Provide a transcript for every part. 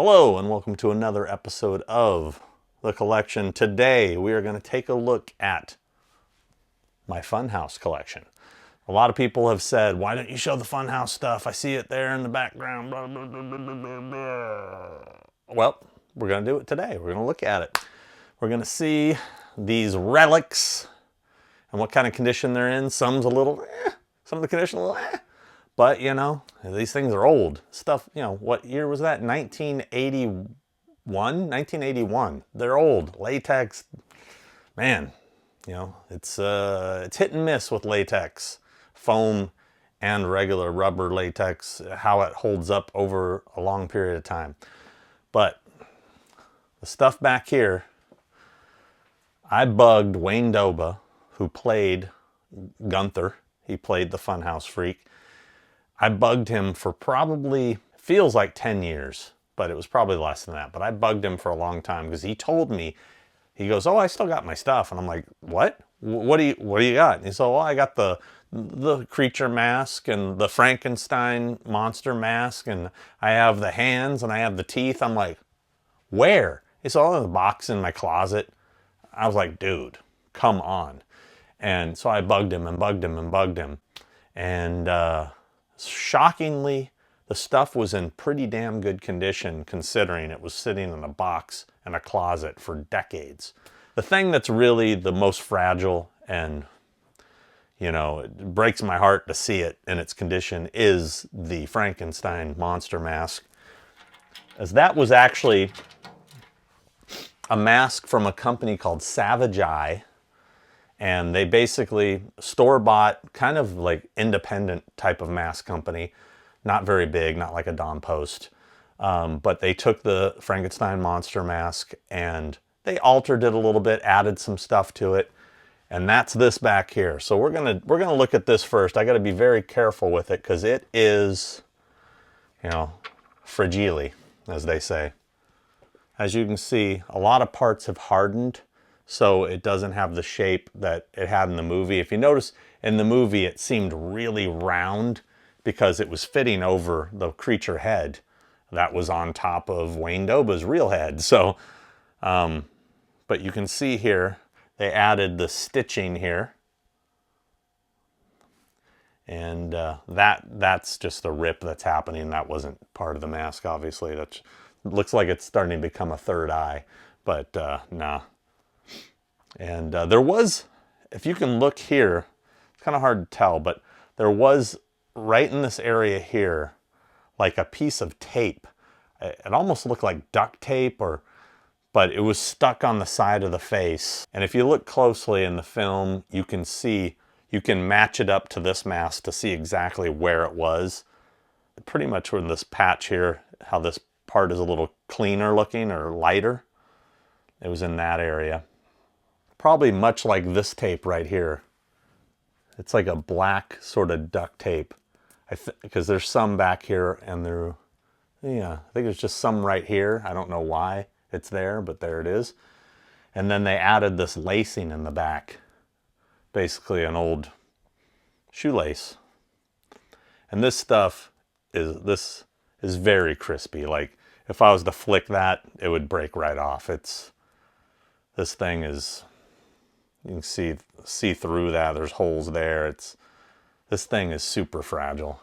Hello and welcome to another episode of The Collection. Today we are going to take a look at my Funhouse collection. A lot of people have said, why don't you show the Funhouse stuff? I see it there in the background. Blah, blah, blah, blah, blah, blah. Well, we're going to do it today. We're going to look at it. We're going to see these relics and what kind of condition they're in. Some's a little some of the condition a little But, you know, these things are old. Stuff, you know, what year was that? 1981? 1981. They're old. Latex. Man, you know, it's hit and miss with latex. Foam and regular rubber latex, how it holds up over a long period of time. But the stuff back here, I bugged Wayne Doba, who played Gunther. He played the Funhouse freak. I bugged him for probably, feels like 10 years, but it was probably less than that. But I bugged him for a long time because he told me, he goes, oh, I still got my stuff. And I'm like, what? What do you got? And he said, well, I got the creature mask and the Frankenstein monster mask, and I have the hands and I have the teeth. I'm like, where? It's all in the box in my closet. I was like, dude, come on. And so I bugged him and bugged him and bugged him. And shockingly, the stuff was in pretty damn good condition considering it was sitting in a box in a closet for decades. The thing that's really the most fragile and, you know, it breaks my heart to see it in its condition is the Frankenstein monster mask. As that was actually a mask from a company called Savage Eye. And they basically store-bought, kind of like independent type of mask company. Not very big, not like a Don Post. But they took the Frankenstein monster mask and they altered it a little bit, added some stuff to it. And that's this back here. So we're gonna look at this first. I gotta be very careful with it because it is, you know, fragile, as they say. As you can see, a lot of parts have hardened, so it doesn't have the shape that it had in the movie. If you notice, in the movie it seemed really round because it was fitting over the creature head that was on top of Wayne Doba's real head. So, but you can see here, they added the stitching here. And that's just the rip that's happening. That wasn't part of the mask, obviously. That looks like it's starting to become a third eye, but nah. And there was, if you can look here, it's kind of hard to tell, but there was right in this area here, like a piece of tape. It almost looked like duct tape, but it was stuck on the side of the face. And if you look closely in the film, you can see, you can match it up to this mask to see exactly where it was. Pretty much where this patch here, how this part is a little cleaner looking or lighter. It was in that area. Probably much like this tape right here. It's like a black sort of duct tape. Because there's some back here and there, yeah, I think there's just some right here. I don't know why it's there, but there it is. And then they added this lacing in the back. Basically an old shoelace. And this stuff is very crispy. Like if I was to flick that, it would break right off. This thing is, you can see through that. There's holes there. This thing is super fragile.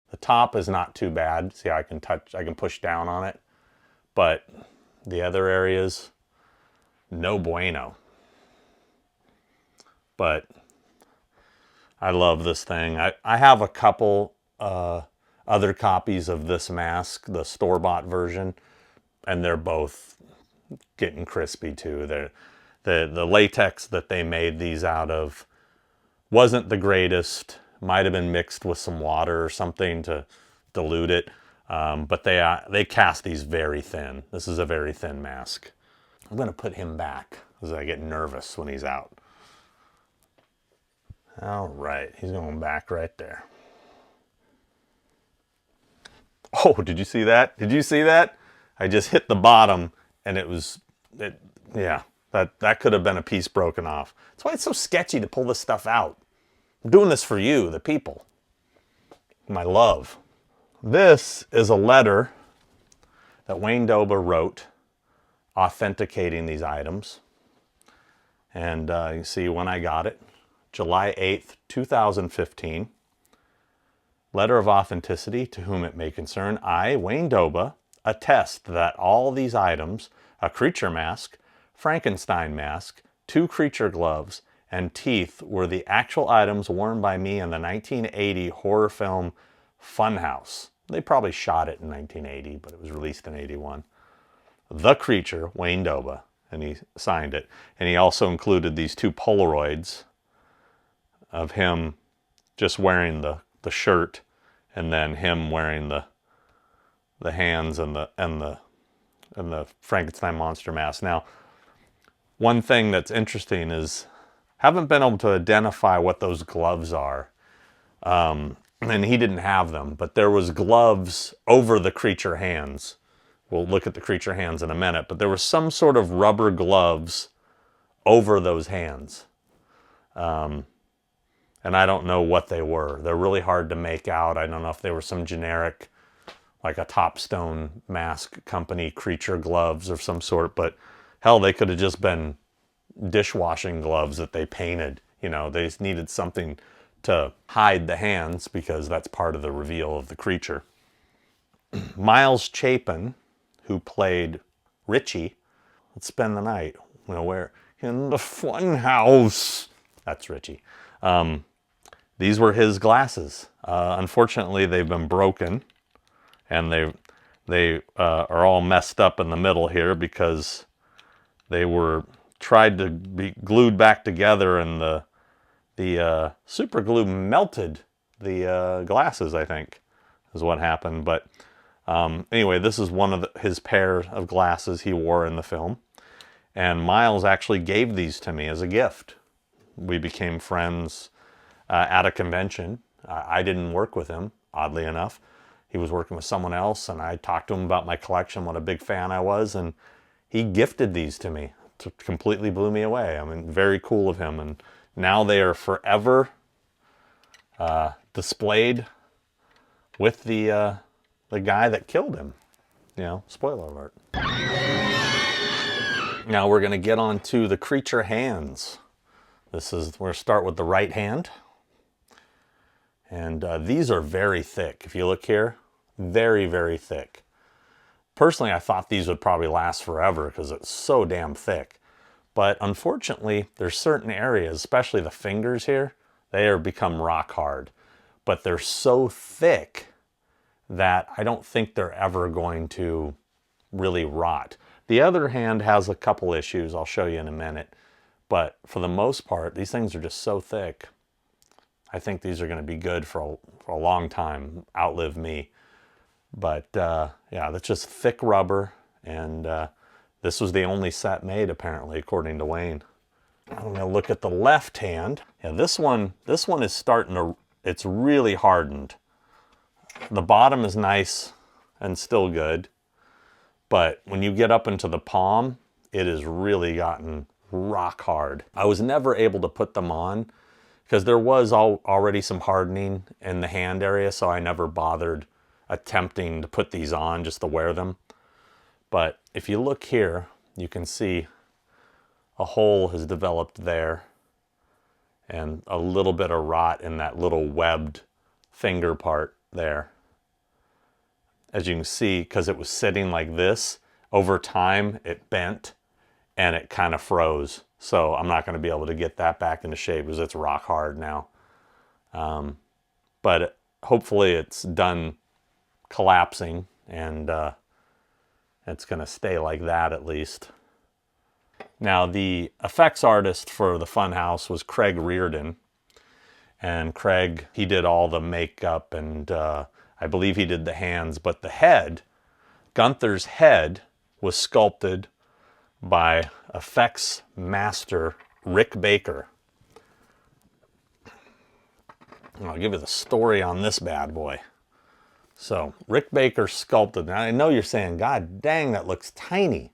The top is not too bad. See, I can push down on it. But the other areas, no bueno. But I love this thing. I have a couple other copies of this mask, the store-bought version, and they're both getting crispy too. The latex that they made these out of wasn't the greatest. Might have been mixed with some water or something to dilute it. But they cast these very thin. This is a very thin mask. I'm going to put him back because I get nervous when he's out. All right, he's going back right there. Oh, did you see that? Did you see that? I just hit the bottom and yeah, That could have been a piece broken off. That's why it's so sketchy to pull this stuff out. I'm doing this for you, the people. My love. This is a letter that Wayne Tobe wrote authenticating these items. And you can see when I got it, July 8th, 2015. Letter of authenticity, to whom it may concern. I, Wayne Tobe, attest that all these items, a creature mask, Frankenstein mask, 2 creature gloves, and teeth, were the actual items worn by me in the 1980 horror film Funhouse. They probably shot it in 1980, but it was released in 81. The creature, Wayne Tobe, and he signed it. And he also included these 2 Polaroids of him just wearing the shirt, and then him wearing the hands and the Frankenstein monster mask. Now, one thing that's interesting is haven't been able to identify what those gloves are. And he didn't have them, but there was gloves over the creature hands. We'll look at the creature hands in a minute, but there was some sort of rubber gloves over those hands. And I don't know what they were. They're really hard to make out. I don't know if they were some generic, like a Topstone mask company creature gloves of some sort, but hell, they could have just been dishwashing gloves that they painted. You know, they just needed something to hide the hands because that's part of the reveal of the creature. Miles Chapin, who played Ritchie, let's spend the night. You know, where in the Funhouse. That's Ritchie. These were his glasses. Unfortunately, they've been broken, and they are all messed up in the middle here because they were tried to be glued back together, and the super glue melted the glasses, I think, is what happened. But anyway, this is one of his pair of glasses he wore in the film. And Miles actually gave these to me as a gift. We became friends at a convention. I didn't work with him, oddly enough. He was working with someone else, and I talked to him about my collection, what a big fan I was, and he gifted these to me. It completely blew me away. I mean, very cool of him. And now they are forever displayed with the guy that killed him. You know, spoiler alert. Now we're going to get on to the creature hands. We're going to start with the right hand. And these are very thick. If you look here, very, very thick. Personally, I thought these would probably last forever because it's so damn thick. But unfortunately, there's certain areas, especially the fingers here, they are become rock hard. But they're so thick that I don't think they're ever going to really rot. The other hand has a couple issues I'll show you in a minute. But for the most part, these things are just so thick. I think these are going to be good for a long time, outlive me. But yeah, that's just thick rubber, and this was the only set made, apparently, according to Wayne. I'm going to look at the left hand. Yeah, this one is starting to, it's really hardened. The bottom is nice and still good, but when you get up into the palm, it has really gotten rock hard. I was never able to put them on because there was already some hardening in the hand area, so I never bothered attempting to put these on just to wear them. But if you look here, you can see a hole has developed there and a little bit of rot in that little webbed finger part there. As you can see, because it was sitting like this, over time it bent and it kind of froze. So I'm not going to be able to get that back into shape because it's rock hard now. But hopefully it's done collapsing, and it's going to stay like that at least. Now, the effects artist for the Funhouse was Craig Reardon, and Craig, he did all the makeup, and I believe he did the hands, but the head, Gunther's head, was sculpted by effects master Rick Baker. And I'll give you the story on this bad boy. So, Rick Baker sculpted. Now, I know you're saying, God dang, that looks tiny.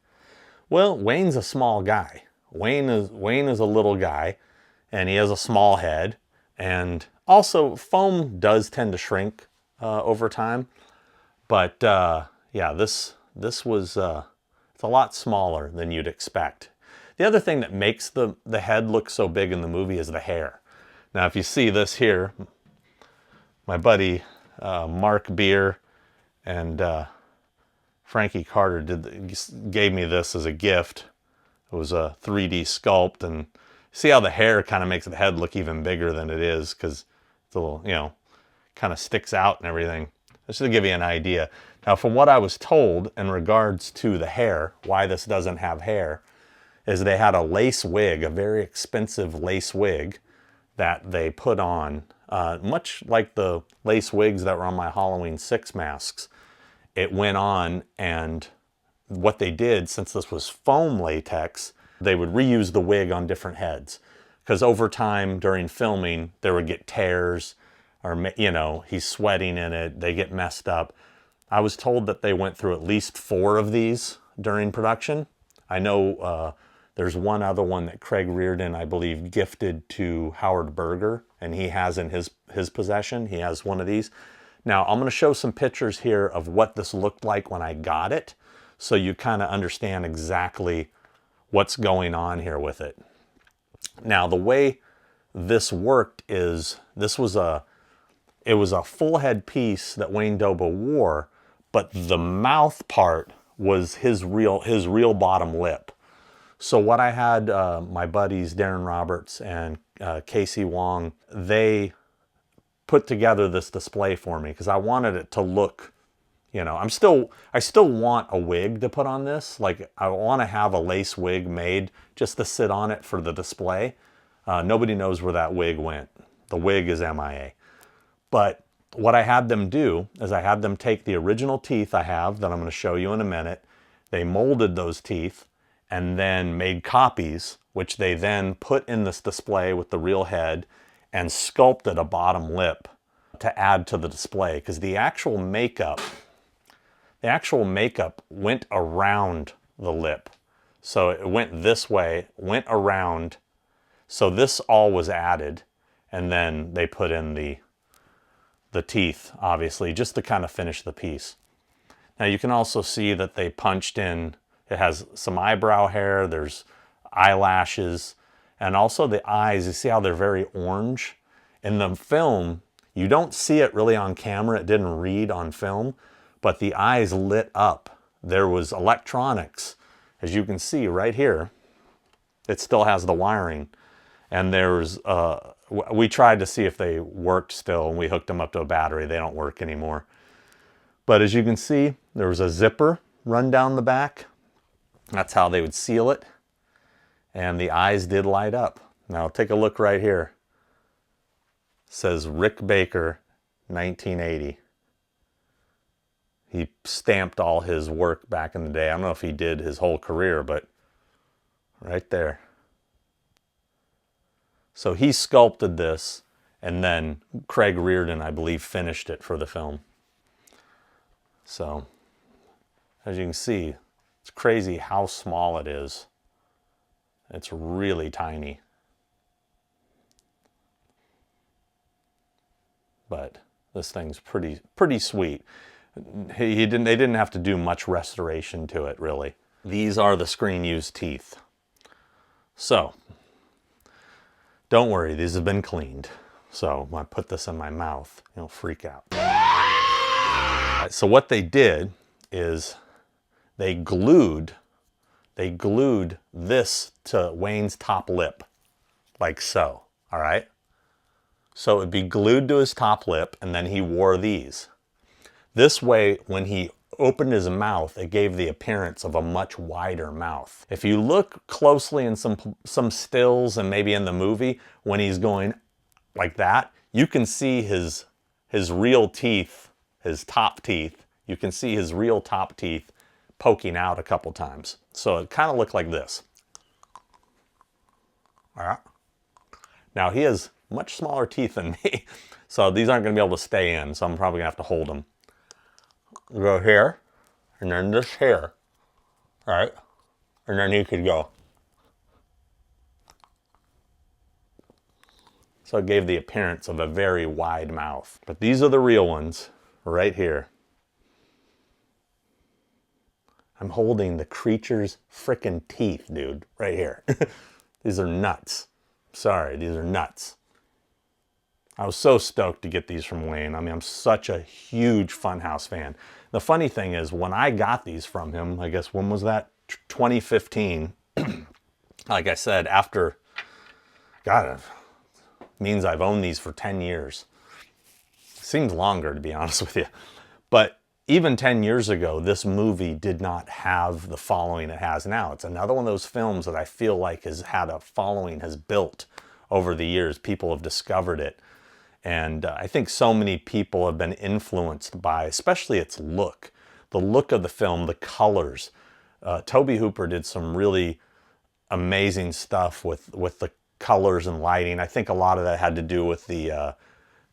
Well, Wayne's a small guy. Wayne is a little guy, and he has a small head, and also foam does tend to shrink over time. But yeah, this was it's a lot smaller than you'd expect. The other thing that makes the head look so big in the movie is the hair. Now, if you see this here, my buddy Mark Beer and Frankie Carter gave me this as a gift. It was a 3D sculpt, and see how the hair kind of makes the head look even bigger than it is, because it's a little, you know, kind of sticks out and everything. Just to give you an idea. Now, from what I was told in regards to the hair, why this doesn't have hair, is they had a lace wig, a very expensive lace wig that they put on, much like the lace wigs that were on my Halloween 6 masks. It went on, and what they did, since this was foam latex, they would reuse the wig on different heads. Because over time, during filming, there would get tears, or, you know, he's sweating in it, they get messed up. I was told that they went through at least 4 of these during production. I know there's one other one that Craig Reardon, I believe, gifted to Howard Berger, and he has in his possession. He has one of these. Now, I'm going to show some pictures here of what this looked like when I got it, so you kind of understand exactly what's going on here with it. Now, the way this worked is it was a full head piece that Wayne Tobe wore, but the mouth part was his real bottom lip. So what I had, my buddies Darren Roberts and Casey Wong, they put together this display for me because I wanted it to look, you know, I still want a wig to put on this. Like, I want to have a lace wig made just to sit on it for the display. Nobody knows where that wig went. The wig is MIA. But what I had them do is I had them take the original teeth I have that I'm going to show you in a minute. They molded those teeth and then made copies, which they then put in this display with the real head and sculpted a bottom lip to add to the display, because the actual makeup went around the lip. So it went this way, went around. So this all was added, and then they put in the teeth, obviously, just to kind of finish the piece. Now you can also see that they punched in, it has some eyebrow hair, there's eyelashes, and also the eyes. You see how they're very orange? In the film, you don't see it really on camera, it didn't read on film, but the eyes lit up. There was electronics, as you can see right here. It still has the wiring. And there's, we tried to see if they worked still, and we hooked them up to a battery. They don't work anymore. But as you can see, there was a zipper run down the back. That's how they would seal it. And the eyes did light up. Now take a look right here. It says Rick Baker, 1980. He stamped all his work back in the day. I don't know if he did his whole career, but right there. So he sculpted this, and then Craig Reardon, I believe, finished it for the film. So, as you can see, it's crazy how small it is. It's really tiny. But this thing's pretty sweet. They didn't have to do much restoration to it, really. These are the screen-used teeth. So, don't worry, these have been cleaned. So when I put this in my mouth, you'll freak out. So what they did is they glued this to Wayne's top lip, like so, all right? So it'd be glued to his top lip, and then he wore these. This way, when he opened his mouth, it gave the appearance of a much wider mouth. If you look closely in some stills and maybe in the movie, when he's going like that, you can see his real teeth, his top teeth. You can see his real top teeth poking out a couple times. So it kind of looked like this. All right. Now he has much smaller teeth than me, so these aren't going to be able to stay in, so I'm probably going to have to hold them. Go here, and then this here, right? And then he could go. So it gave the appearance of a very wide mouth. But these are the real ones right here. I'm holding the creature's frickin' teeth, dude, right here. These are nuts. Sorry, these are nuts. I was so stoked to get these from Wayne. I mean, I'm such a huge Funhouse fan. The funny thing is, when I got these from him, I guess, when was that? 2015. Like I said, after, God, it means I've owned these for 10 years. Seems longer, to be honest with you. But even 10 years ago, this movie did not have the following it has now. It's another one of those films that I feel like has had a following, has built over the years. People have discovered it. And I think so many people have been influenced by, especially its look. The look of the film, the colors. Tobe Hooper did some really amazing stuff with the colors and lighting. I think a lot of that had to do with the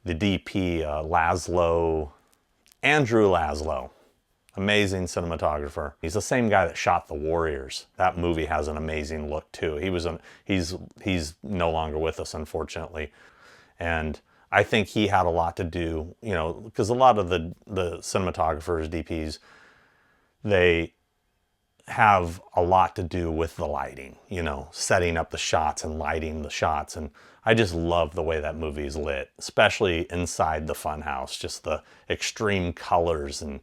DP, Andrew Laszlo. Amazing cinematographer. He's the same guy that shot The Warriors. That movie has an amazing look too. He's no longer with us, unfortunately. And I think he had a lot to do, you know, because a lot of the cinematographers, DPs, they have a lot to do with the lighting, you know, setting up the shots and lighting the shots. And I just love the way that movie's lit, especially inside the Funhouse, just the extreme colors. And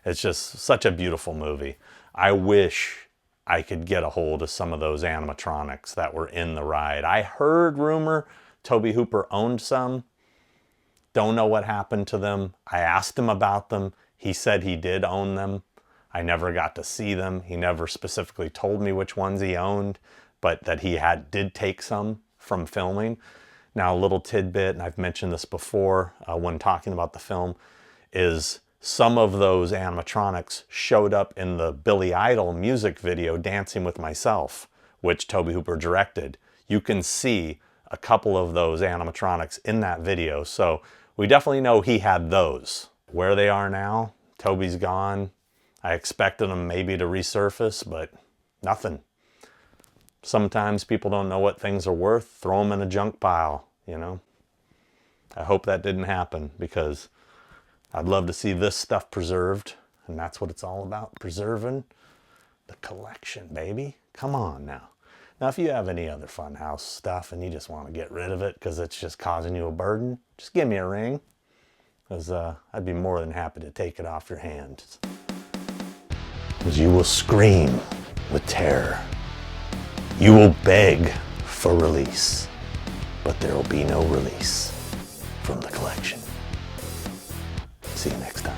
it's just such a beautiful movie. I wish I could get a hold of some of those animatronics that were in the ride. I heard rumor Tobe Hooper owned some. Don't know what happened to them. I asked him about them. He said he did own them. I never got to see them. He never specifically told me which ones he owned, but that he did take some from filming. Now, a little tidbit, and I've mentioned this before when talking about the film, is some of those animatronics showed up in the Billy Idol music video, Dancing with Myself, which Tobe Hooper directed. You can see a couple of those animatronics in that video, so we definitely know he had those. Where they are now, Toby's gone. I expected them maybe to resurface, but nothing. Sometimes people don't know what things are worth, throw them in a junk pile, you know. I hope that didn't happen, because I'd love to see this stuff preserved, and that's what it's all about, preserving the collection, baby. Come on now. Now, if you have any other Funhouse stuff and you just want to get rid of it because it's just causing you a burden, just give me a ring, because I'd be more than happy to take it off your hands. Because you will scream with terror. You will beg for release, but there will be no release from the collection. See you next time.